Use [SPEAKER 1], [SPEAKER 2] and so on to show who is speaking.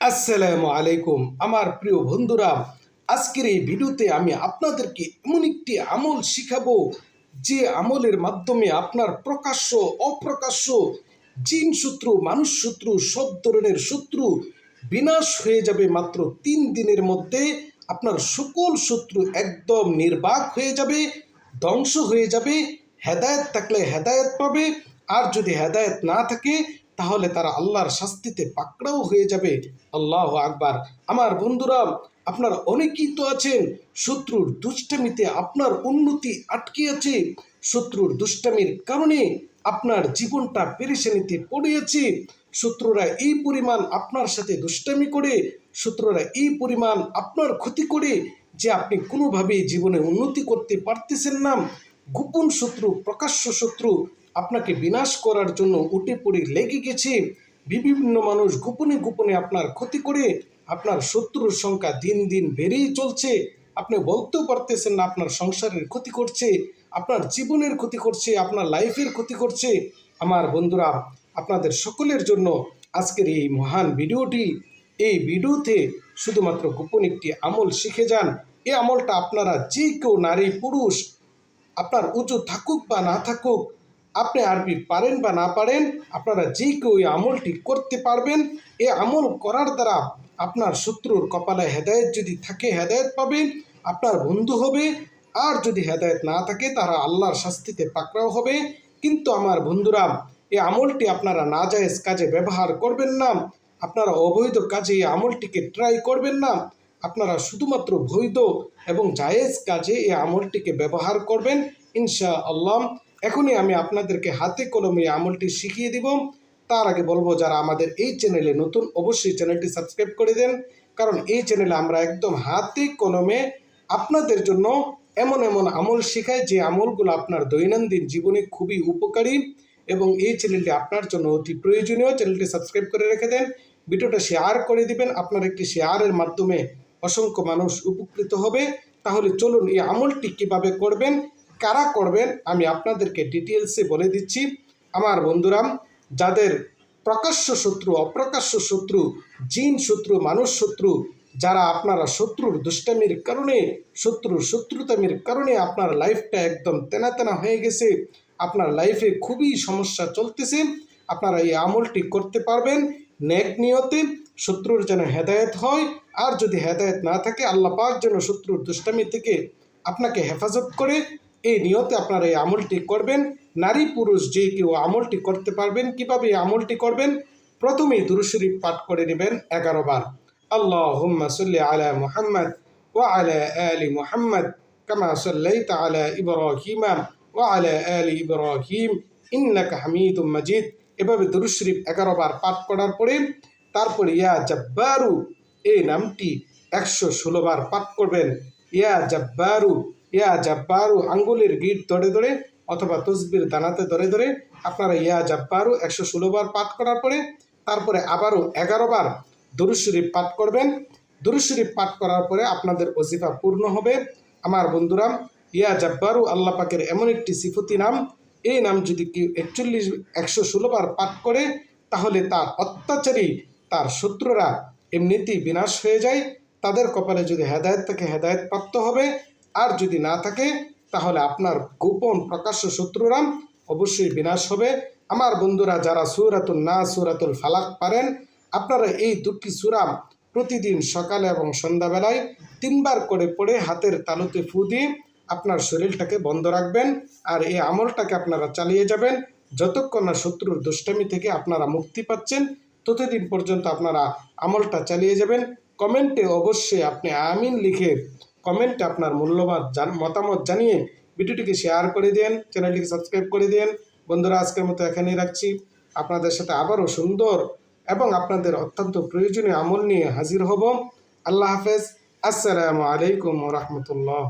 [SPEAKER 1] আসসালামু আলাইকুম আমার প্রিয় বন্ধুরা। আজকের এই ভিডিওতে আমি আপনাদেরকে এমন একটি আমল শিখাবো যে আমলের মাধ্যমে আপনার প্রকাশ্য অপ্রকাশ্য জিন শত্রু, মানুষ শত্রু, সব ধরনের শত্রু বিনাশ হয়ে যাবে। মাত্র 3 দিনের মধ্যে আপনার সকল শত্রু একদম নির্বাক হয়ে যাবে, ধ্বংস হয়ে যাবে। হেদায়েত থাকলে হেদায়েত পাবে, আর যদি হেদায়েত না থাকে তাহলে তারা আল্লাহর শাস্তিতে পাকড়াও হয়ে যাবে। আল্লাহ আকবার। আমার বন্ধুরা, আপনারা অনেকেই তো আছেন শত্রুর দুষ্টামিতে আপনার উন্নতি আটকে আছে, শত্রুর দুষ্টামির কারণে আপনার জীবনটা পেরেশানিতে পড়ে আছে। শত্রুরা এই পরিমাণ আপনার সাথে দুষ্টামি করে, শত্রুরা এই পরিমাণ আপনার ক্ষতি করে যে আপনি কোনোভাবেই জীবনে উন্নতি করতে পারতেছেন না। গোপন শত্রু, প্রকাশ্য শত্রু আপনাকে বিনাশ করার জন্য উঠে পড়ে লেগে গেছে। বিভিন্ন মানুষ গোপনে গোপনে আপনার ক্ষতি করে, আপনার শত্রুর সংখ্যা দিন দিন বেড়েই চলছে। আপনি বলতেও পারতেছেন না, আপনার সংসারের ক্ষতি করছে, আপনার জীবনের ক্ষতি করছে, আপনার লাইফের ক্ষতি করছে। আমার বন্ধুরা, আপনাদের সকলের জন্য আজকের এই মহান ভিডিওটি। এই ভিডিওতে শুধুমাত্র গোপন একটি আমল শিখে যান। এই আমলটা আপনারা যে কেউ, নারী পুরুষ, আপনার উঁচু থাকুক বা না থাকুক, আপনি আরবি পারেন বা না পারেন, আপনারা যে কেউ এই আমলটি করতে পারবেন। এই আমল করার দ্বারা আপনার শত্রুর কপালে হেদায়েত যদি থাকে হেদায়েত পাবেন, আপনার বন্ধু হবে। আর যদি হেদায়েত না থাকে তারা আল্লাহর শাস্তিতে পাকড়াও হবে। কিন্তু আমার বন্ধুরা, এই আমলটি আপনারা নাজায়েজ কাজে ব্যবহার করবেন না, আপনারা অবৈধ কাজে এই আমলটিকে ট্রাই করবেন না। আপনারা শুধুমাত্র বৈধ এবং জায়েজ কাজে এই আমলটিকে ব্যবহার করবেন ইনশাআল্লাহ। এখনই আমি আপনাদেরকে হাতে কলমে আমলটি শিখিয়ে দিব। তার আগে বলবো, যারা আমাদের এই চ্যানেলে নতুন অবশ্যই চ্যানেলটি সাবস্ক্রাইব করে দেন, কারণ এই চ্যানেলে আমরা একদম হাতে কলমে আপনাদের জন্য এমন এমন আমল শেখাই যে আমলগুলো আপনার দৈনন্দিন জীবনে খুবই উপকারী, এবং এই চ্যানেলটি আপনার জন্য অতি প্রয়োজনীয়। চ্যানেলটি সাবস্ক্রাইব করে রেখে দেন, ভিডিওটা শেয়ার করে দিবেন। আপনার একটি শেয়ারের মাধ্যমে অসংখ্য মানুষ উপকৃত হবে। তাহলে চলুন এই আমলটি কিভাবে করবেন, কারা করবেন, আমি আপনাদেরকে ডিটেলসে বলে দিচ্ছি। আমার বন্ধুরা, যাদের প্রকাশ্য শত্রু, অপ্রকাশ্য শত্রু, জিন শত্রু, মানুষ শত্রু, যারা আপনারা শত্রুর দুষ্টামির কারণে, শত্রুর শত্রুতামির কারণে আপনার লাইফটা একদম তেনা তেনা হয়ে গেছে, আপনার লাইফে খুবই সমস্যা চলতেছে, আপনারা এই আমলটি করতে পারবেন নেক নিয়তে। শত্রুর যেন হেদায়েত হয়, আর যদি হেদায়েত না থাকে আল্লাহ পাক যেন শত্রুর দুষ্টামি থেকে আপনাকে হেফাজত করে, এই নিয়তে আপনারা এই আমলটি করবেন। নারী পুরুষ যে কেউ আমলটি করতে পারবেন। কিভাবে এই আমলটি করবেন? প্রথমেই দুরূদ শরীফ পাঠ করে নেবেন 11 বার। আল্লাহুম্মা সাল্লি আলা মুহাম্মদ ওয়া আলা আলি মুহাম্মদ কামা সাল্লাইতা আলা ইব্রাহিম ওয়া আলা আলি ইব্রাহিম ইন্নাকা হামিদুম মাজিদ। এভাবে দুরূদ শরীফ 11 বার পাঠ করার পরে তারপরে ইয়া জাব্বারু এই নামটি 116 বার পাঠ করবেন। ইয়া জাব্বারু, ইয়া জাব্বারু আঙ্গুলের গিট ধরে ধরে অথবা তসবির দানাতে ধরে ধরে আপনারা ইয়া জাব্বারু 116 বার পাঠ করার পরে তারপরে আবারও 11 বার দুরূদ শরীফ পাঠ করবেন। দুরূদ শরীফ পাঠ করার পরে আপনাদের ওজিফা পূর্ণ হবে। আমার বন্ধুরা, ইয়া জাব্বারু আল্লাহ পাকের এমন একটি সিফতি নাম, এই নাম যদি কেউ 116 বার পাঠ করে তাহলে তার অত্যাচারী, তার শত্রুরা এমনিতেই বিনাশ হয়ে যায়। তাদের কপালে যদি হেদায়েত থাকে হেদায়েত প্রাপ্ত হবে, আর যদি না থাকে তাহলে আপনার গোপন প্রকাশ্য শত্রুরা অবশ্যই বিনাশ হবে। আমার বন্ধুরা, যারা সূরাতুন নাস, সূরাতুল ফালাক পারেন, আপনারা এই দুটি সূরা প্রতিদিন সকালে এবং সন্ধ্যাবেলায় 3 বার করে পড়ে হাতের তালুতে ফু দিয়ে আপনার শরীরটাকে বন্ধ রাখবেন। আর এই আমলটাকে আপনারা চালিয়ে যাবেন যতক্ষণ না শত্রুর দুষ্টামি থেকে আপনারা মুক্তি পাচ্ছেন, ততদিন পর্যন্ত আপনারা আমলটা চালিয়ে যাবেন। কমেন্টে অবশ্যই আপনি আমিন লিখে কমেন্টে আপনার মূল্যবান মতামত জানিয়ে ভিডিওটিকে শেয়ার করে দেন, চ্যানেলটিকে সাবস্ক্রাইব করে দেন। বন্ধুরা, আজকের মতো এখানেই রাখছি। আপনাদের সাথে আবারও সুন্দর এবং আপনাদের অত্যন্ত প্রয়োজনীয় আমল নিয়ে হাজির হব। আল্লাহ হাফেজ। আসসালামু আলাইকুম ওয়া রাহমাতুল্লাহ।